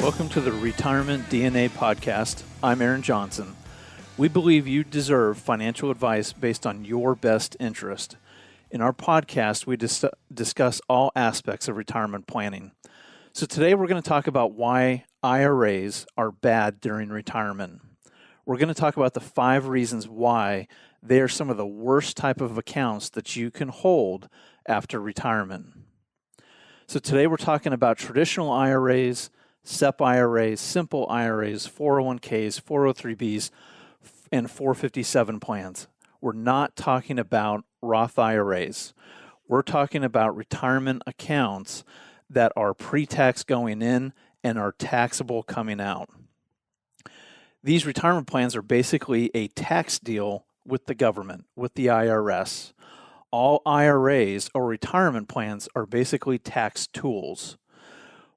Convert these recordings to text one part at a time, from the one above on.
Welcome to the Retirement DNA podcast. I'm Aaron Johnson. We believe you deserve financial advice based on your best interest. In our podcast, we discuss all aspects of retirement planning. So today we're going to talk about why IRAs are bad during retirement. We're going to talk about the 5 reasons why they are some of the worst type of accounts that you can hold after retirement. So today we're talking about traditional IRAs, SEP IRAs, simple IRAs, 401ks, 403bs, and 457 plans. We're not talking about Roth IRAs. We're talking about retirement accounts that are pre-tax going in and are taxable coming out. These retirement plans are basically a tax deal with the government, with the IRS. All IRAs or retirement plans are basically tax tools.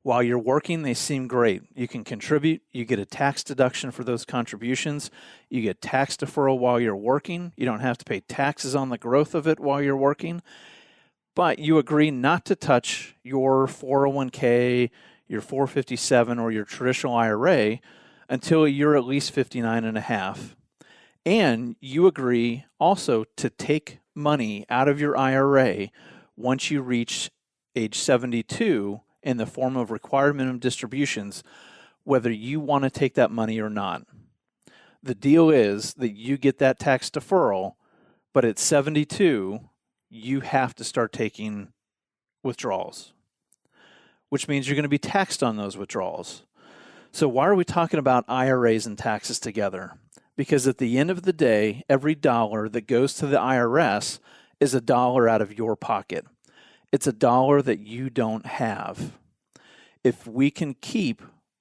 While you're working, they seem great. You can contribute, you get a tax deduction for those contributions, you get tax deferral while you're working, you don't have to pay taxes on the growth of it while you're working, but you agree not to touch your 401k, your 457, or your traditional IRA until you're at least 59 and a half. And you agree also to take money out of your IRA once you reach age 72 in the form of required minimum distributions, whether you want to take that money or not. The deal is that you get that tax deferral, but at 72, you have to start taking withdrawals, which means you're going to be taxed on those withdrawals. So why are we talking about IRAs and taxes together? Because at the end of the day, every dollar that goes to the IRS is a dollar out of your pocket. It's a dollar that you don't have. If we can keep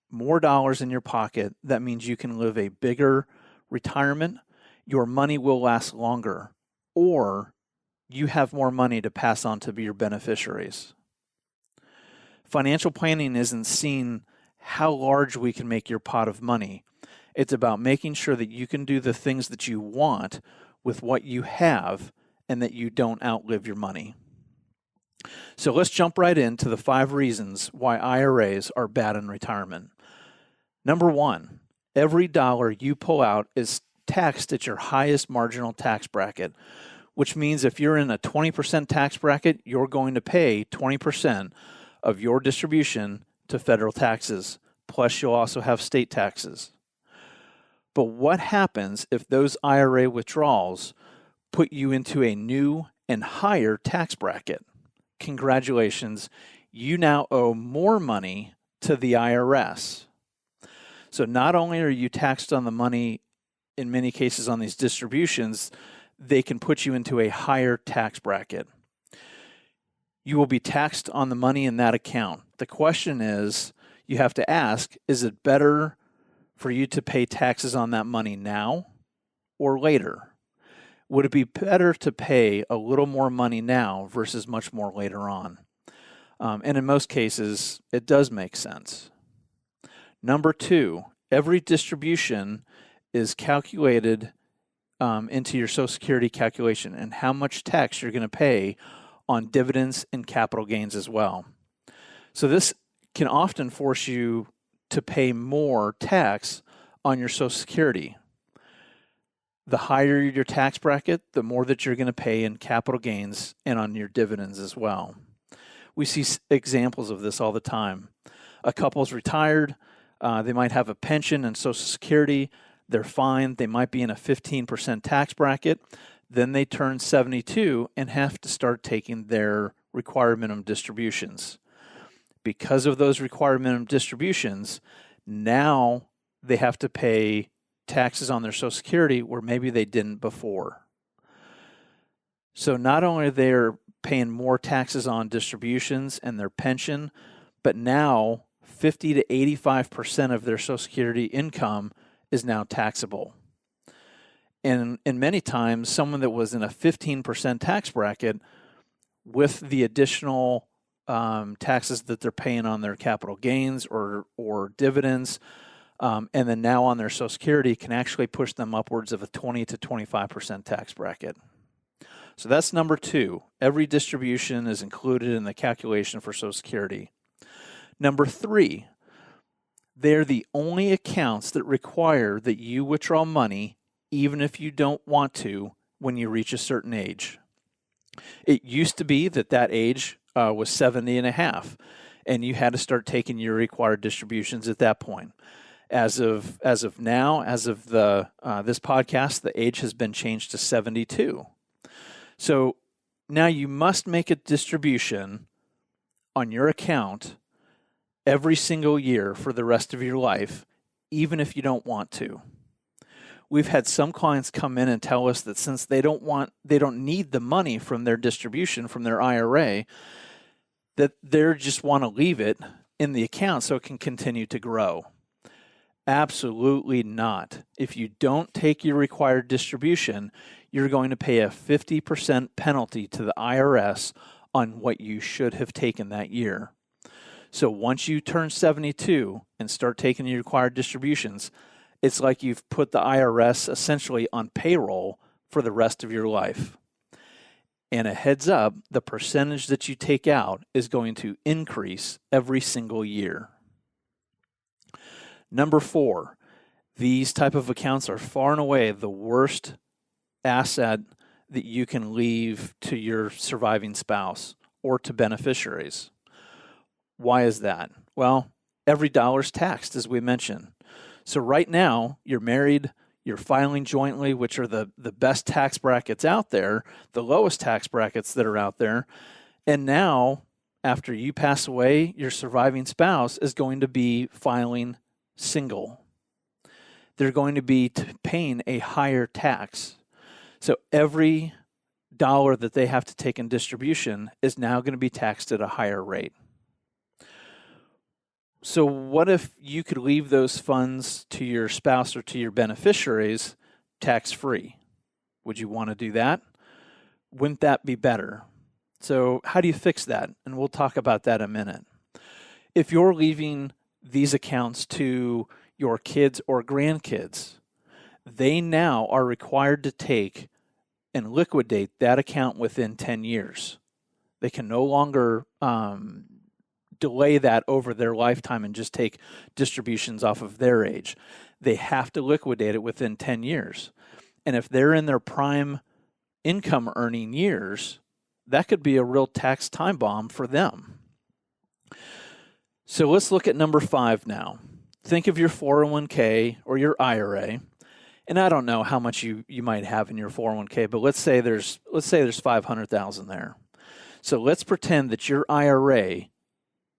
more dollars in your pocket, that means you can live a bigger retirement. Your money will last longer, or you have more money to pass on to your beneficiaries. Financial planning isn't seeing how large we can make your pot of money. It's about making sure that you can do the things that you want with what you have and that you don't outlive your money. So let's jump right into the 5 reasons why IRAs are bad in retirement. Number 1, every dollar you pull out is taxed at your highest marginal tax bracket, which means if you're in a 20% tax bracket, you're going to pay 20% of your distribution to federal taxes, plus you'll also have state taxes. But what happens if those IRA withdrawals put you into a new and higher tax bracket? Congratulations, you now owe more money to the IRS. So not only are you taxed on the money, in many cases on these distributions, they can put you into a higher tax bracket. You will be taxed on the money in that account. The question is, you have to ask, is it better for you to pay taxes on that money now or later? Would it be better to pay a little more money now versus much more later on? And in most cases, it does make sense. Number 2, every distribution is calculated into your Social Security calculation and how much tax you're going to pay on dividends and capital gains as well. So this can often force you to pay more tax on your Social Security. The higher your tax bracket, the more that you're going to pay in capital gains and on your dividends as well. We see examples of this all the time. A couple's retired, they might have a pension and Social Security, they're fine, they might be in a 15% tax bracket, then they turn 72 and have to start taking their required minimum distributions. Because of those required minimum distributions, now they have to pay taxes on their Social Security where maybe they didn't before. So not only are they paying more taxes on distributions and their pension, but now 50 to 85% of their Social Security income is now taxable. And many times, someone that was in a 15% tax bracket with the additional taxes that they're paying on their capital gains or dividends, and then now on their Social Security can actually push them upwards of a 20 to 25% tax bracket. So that's number 2. Every distribution is included in the calculation for Social Security. Number 3, They're the only accounts that require that you withdraw money even if you don't want to when you reach a certain age. It used to be that age was 70 and a half, and you had to start taking your required distributions at that point. As of now, as of this podcast, the age has been changed to 72. So now you must make a distribution on your account every single year for the rest of your life, even if you don't want to. We've had some clients come in and tell us that since they don't need the money from their distribution, from their IRA, that they just want to leave it in the account so it can continue to grow. Absolutely not. If you don't take your required distribution, you're going to pay a 50% penalty to the IRS on what you should have taken that year. So once you turn 72 and start taking your required distributions, it's like you've put the IRS essentially on payroll for the rest of your life. And a heads up, the percentage that you take out is going to increase every single year. Number 4, these type of accounts are far and away the worst asset that you can leave to your surviving spouse or to beneficiaries. Why is that? Well, every dollar is taxed, as we mentioned. So right now, you're married, you're filing jointly, which are the best tax brackets out there, the lowest tax brackets that are out there. And now, after you pass away, your surviving spouse is going to be filing single. They're going to be paying a higher tax. So every dollar that they have to take in distribution is now going to be taxed at a higher rate. So what if you could leave those funds to your spouse or to your beneficiaries tax-free? Would you want to do that? Wouldn't that be better? So how do you fix that? And we'll talk about that in a minute. If you're leaving these accounts to your kids or grandkids, they now are required to take and liquidate that account within 10 years. They can no longer delay that over their lifetime and just take distributions off of their age. They have to liquidate it within 10 years. And if they're in their prime income earning years, that could be a real tax time bomb for them. So let's look at number 5 now. Think of your 401k or your IRA. And I don't know how much you might have in your 401k, but let's say there's $500,000 there. So let's pretend that your IRA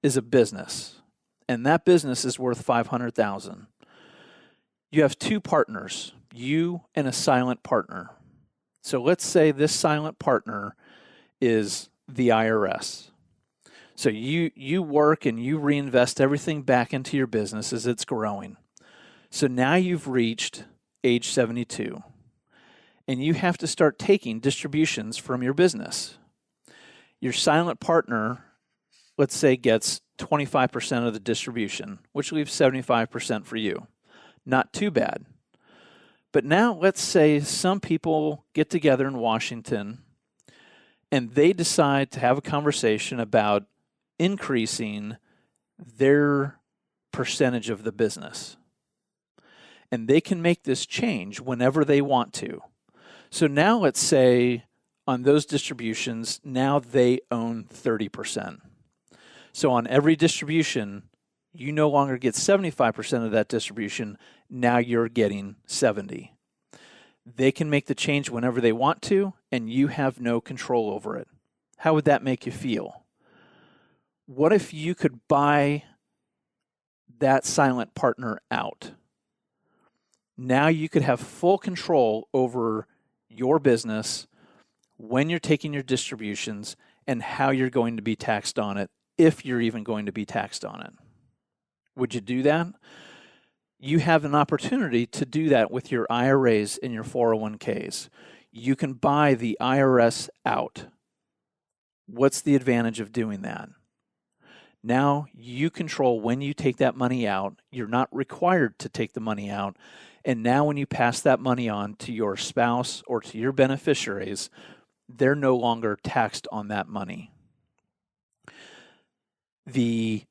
is a business, and that business is worth $500,000. You have 2 partners, you and a silent partner. So let's say this silent partner is the IRS. So you work and you reinvest everything back into your business as it's growing. So now you've reached age 72, and you have to start taking distributions from your business. Your silent partner, let's say, gets 25% of the distribution, which leaves 75% for you. Not too bad. But now let's say some people get together in Washington and they decide to have a conversation about increasing their percentage of the business. And they can make this change whenever they want to. So now let's say on those distributions, now they own 30%. So on every distribution, you no longer get 75% of that distribution. Now you're getting 70. They can make the change whenever they want to, and you have no control over it. How would that make you feel? What if you could buy that silent partner out? Now you could have full control over your business, when you're taking your distributions, and how you're going to be taxed on it, if you're even going to be taxed on it. Would you do that? You have an opportunity to do that with your IRAs and your 401ks. You can buy the IRS out. What's the advantage of doing that? Now you control when you take that money out. You're not required to take the money out. And now when you pass that money on to your spouse or to your beneficiaries, they're no longer taxed on that money. The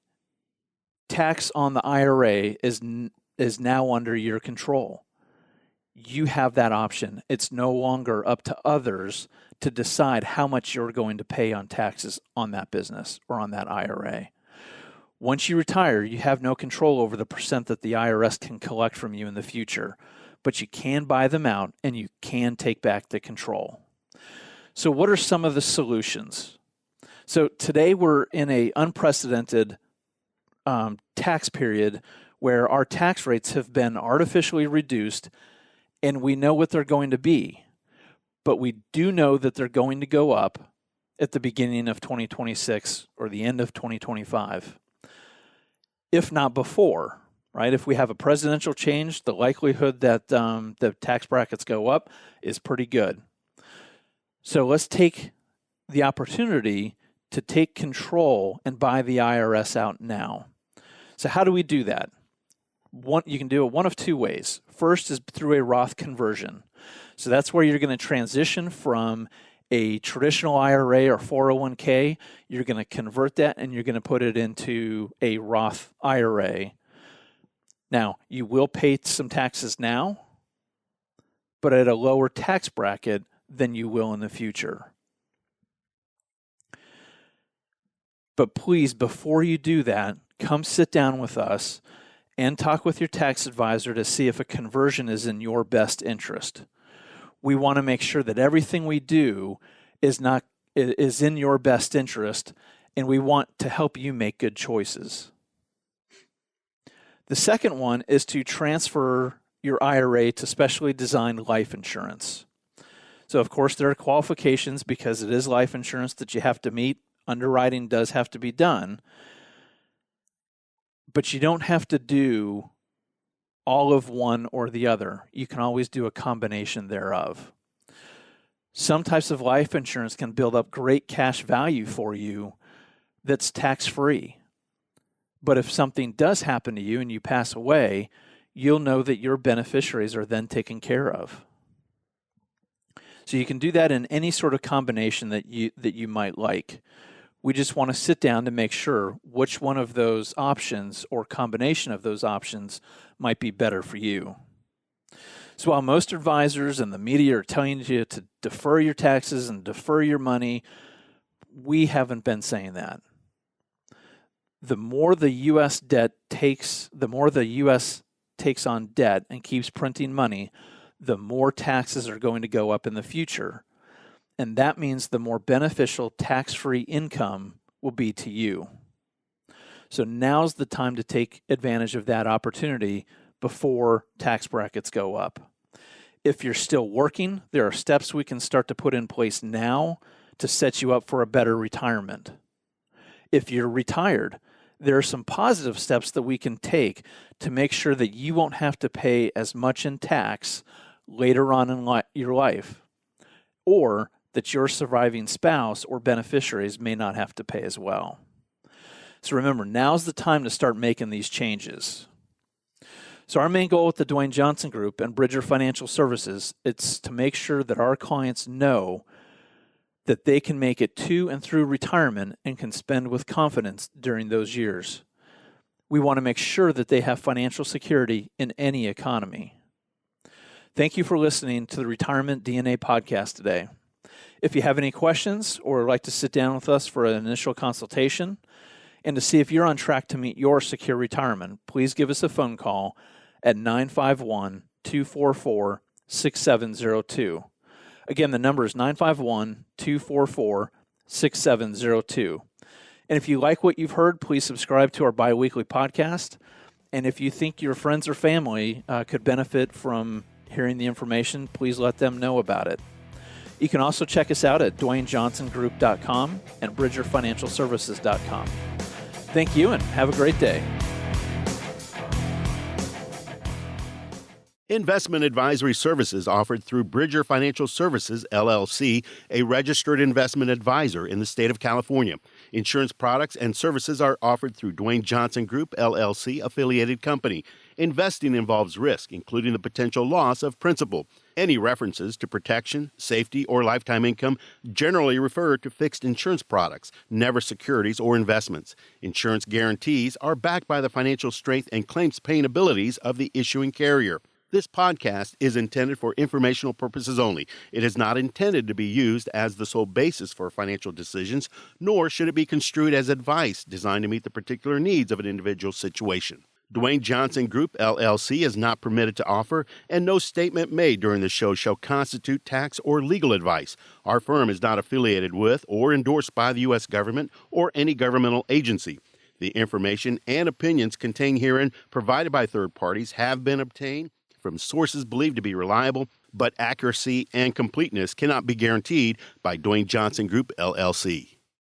tax on the IRA is now under your control. You have that option. It's no longer up to others to decide how much you're going to pay on taxes on that business or on that IRA. Once you retire, you have no control over the percent that the IRS can collect from you in the future, but you can buy them out and you can take back the control. So what are some of the solutions? So today we're in an unprecedented tax period where our tax rates have been artificially reduced, and we know what they're going to be, but we do know that they're going to go up at the beginning of 2026 or the end of 2025, if not before, right? If we have a presidential change, the likelihood that the tax brackets go up is pretty good. So let's take the opportunity to take control and buy the IRS out now. So how do we do that? You can do it one of two ways. First is through a Roth conversion. So that's where you're going to transition from a traditional IRA or 401k. You're going to convert that and you're going to put it into a Roth IRA. Now, you will pay some taxes now, but at a lower tax bracket than you will in the future. But please, before you do that, come sit down with us and talk with your tax advisor to see if a conversion is in your best interest. We want to make sure that everything we do is in your best interest, and we want to help you make good choices. The second one is to transfer your IRA to specially designed life insurance. So, of course, there are qualifications because it is life insurance that you have to meet. Underwriting does have to be done. But you don't have to do all of one or the other. You can always do a combination thereof. Some types of life insurance can build up great cash value for you that's tax-free. But if something does happen to you and you pass away, you'll know that your beneficiaries are then taken care of. So you can do that in any sort of combination that you might like. We just want to sit down to make sure which one of those options or combination of those options might be better for you. So while most advisors and the media are telling you to defer your taxes and defer your money, we haven't been saying that. The more the U.S. takes on debt and keeps printing money, the more taxes are going to go up in the future. And that means the more beneficial tax-free income will be to you. So now's the time to take advantage of that opportunity before tax brackets go up. If you're still working, there are steps we can start to put in place now to set you up for a better retirement. If you're retired, there are some positive steps that we can take to make sure that you won't have to pay as much in tax later on in your life, or that your surviving spouse or beneficiaries may not have to pay as well. So remember, now's the time to start making these changes. So our main goal with the Dwayne Johnson Group and Bridger Financial Services, it's to make sure that our clients know that they can make it to and through retirement and can spend with confidence during those years. We want to make sure that they have financial security in any economy. Thank you for listening to the Retirement DNA podcast today. If you have any questions or would like to sit down with us for an initial consultation and to see if you're on track to meet your secure retirement, please give us a phone call at 951-244-6702. Again, the number is 951-244-6702. And if you like what you've heard, please subscribe to our biweekly podcast. And if you think your friends or family could benefit from hearing the information, please let them know about it. You can also check us out at DwayneJohnsonGroup.com and BridgerFinancialServices.com. Thank you and have a great day. Investment advisory services offered through Bridger Financial Services, LLC, a registered investment advisor in the state of California. Insurance products and services are offered through Dwayne Johnson Group, LLC, affiliated company. Investing involves risk, including the potential loss of principal. Any references to protection, safety, or lifetime income generally refer to fixed insurance products, never securities or investments. Insurance guarantees are backed by the financial strength and claims paying abilities of the issuing carrier. This podcast is intended for informational purposes only. It is not intended to be used as the sole basis for financial decisions, nor should it be construed as advice designed to meet the particular needs of an individual situation. Dwayne Johnson Group, LLC is not permitted to offer, and no statement made during the show shall constitute tax or legal advice. Our firm is not affiliated with or endorsed by the U.S. government or any governmental agency. The information and opinions contained herein provided by third parties have been obtained from sources believed to be reliable, but accuracy and completeness cannot be guaranteed by Dwayne Johnson Group, LLC.